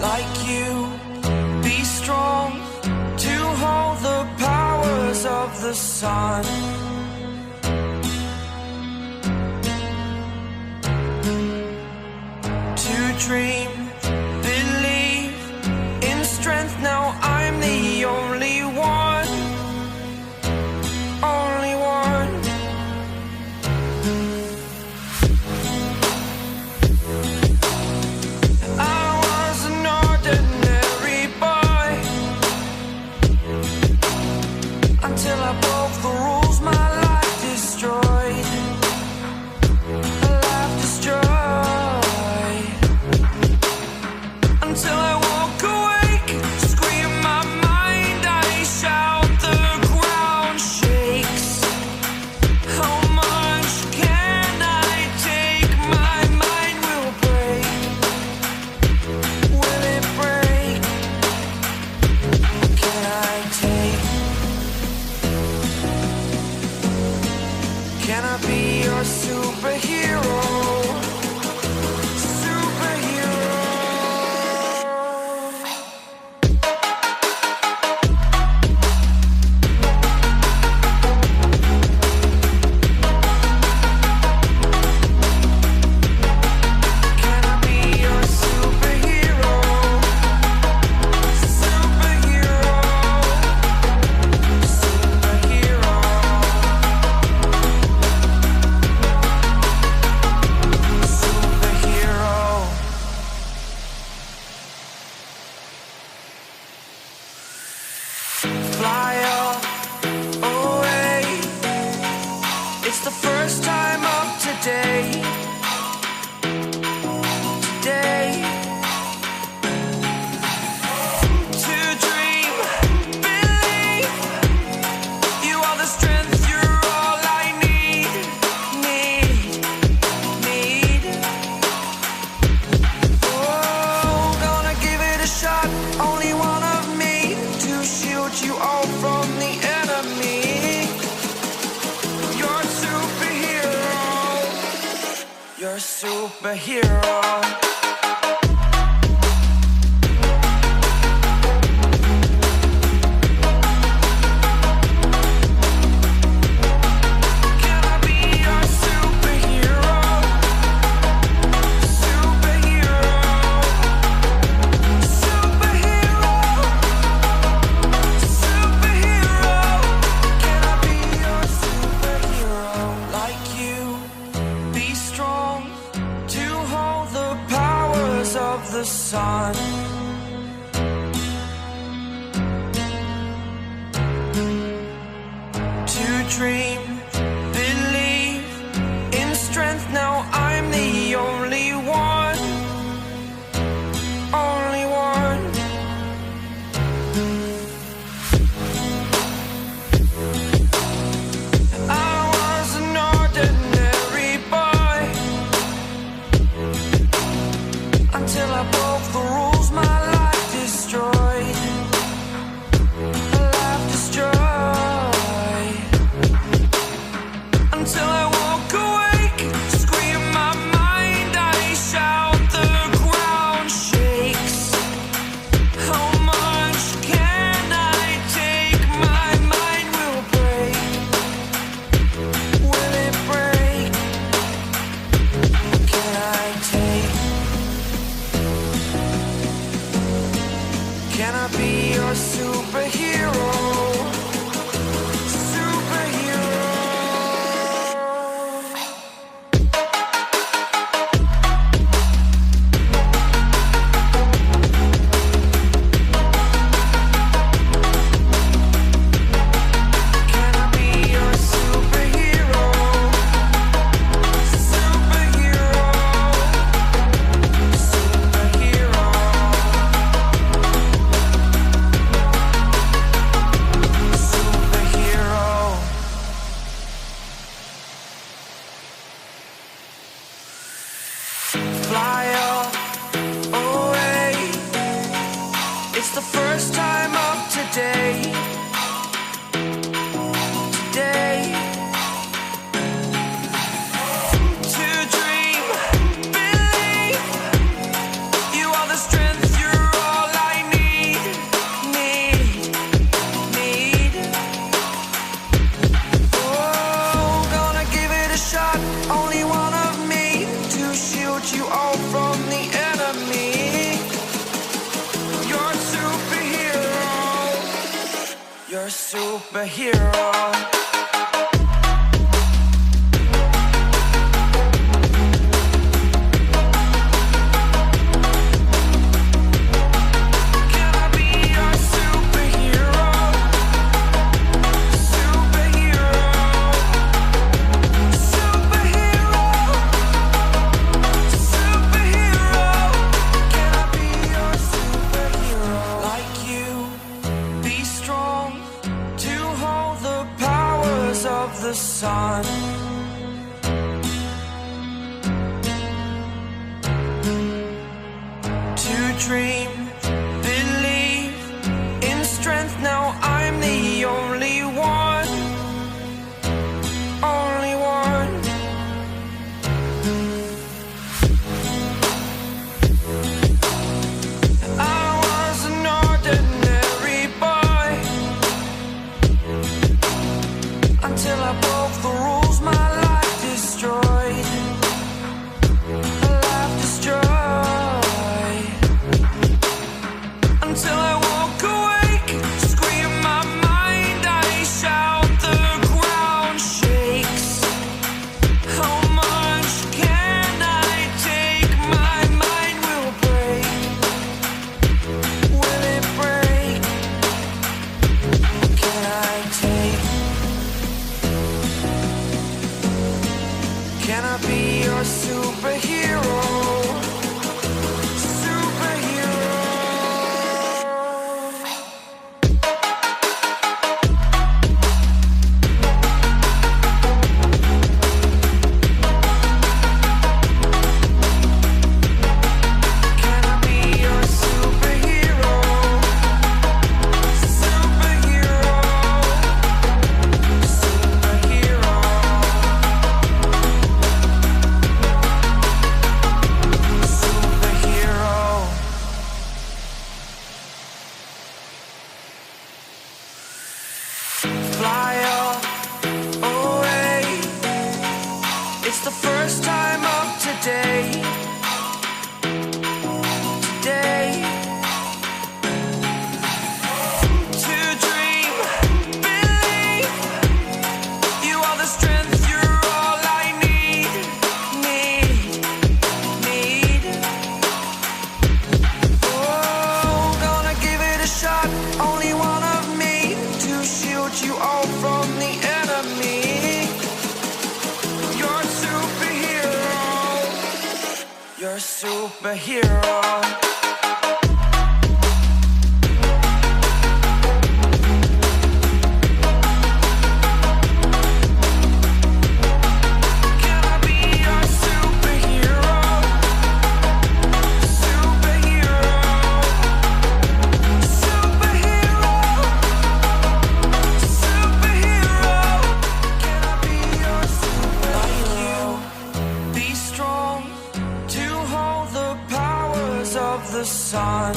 like you. Be strong to hold the powers of the sun. To dream, believe in strength. Now I'm the only one, only one. I was an ordinary boy until I broke the rules. My life destroyed, life destroyed. Until I walk awake, scream my mind, I shout, the ground shakes. How much can I take? My mind will break. Will it break? Can I take? Can I be your superhero? Superhero. Can I be your superhero? Superhero. Superhero. Superhero. Fly up away. It's the first time of today. Today. To dream, believe. You are the strength, you're all I need. Need. Oh, gonna give it a shot. Only one of me to shield you all from the enemy. You're a superhero. You're a superhero. Can I be your superhero? Superhero. Superhero. Superhero. Can I be your superhero? Like you. Be strong to hold the powers of the sun. To dream, believe in strength. Now I'm the only one, only one. I was an ordinary boy until I broke the rules. My life destroyed, life destroyed. You're a superhero. The sun, to dream, believe in strength. Now I'm the only one, only one. I was an ordinary boy until I broke the rules, my life destroyed. Life destroyed. Until I woke awake, scream my mind, I shout, the ground shakes. How much can I take? My mind will break. Will it break? Can I take? Can I be your superhero? Superhero. Can I be your superhero? Superhero. Superhero. Fly away. It's the first time of today. Today. To dream, believe. You are the strength, you're all I need. Need. Oh, gonna give it a shot. Only one of me to shield you all from the enemy. You're a superhero. You're a superhero. Can I be your superhero? Superhero. Superhero. Superhero. Can I be your superhero? Be strong to hold the powers of the sun.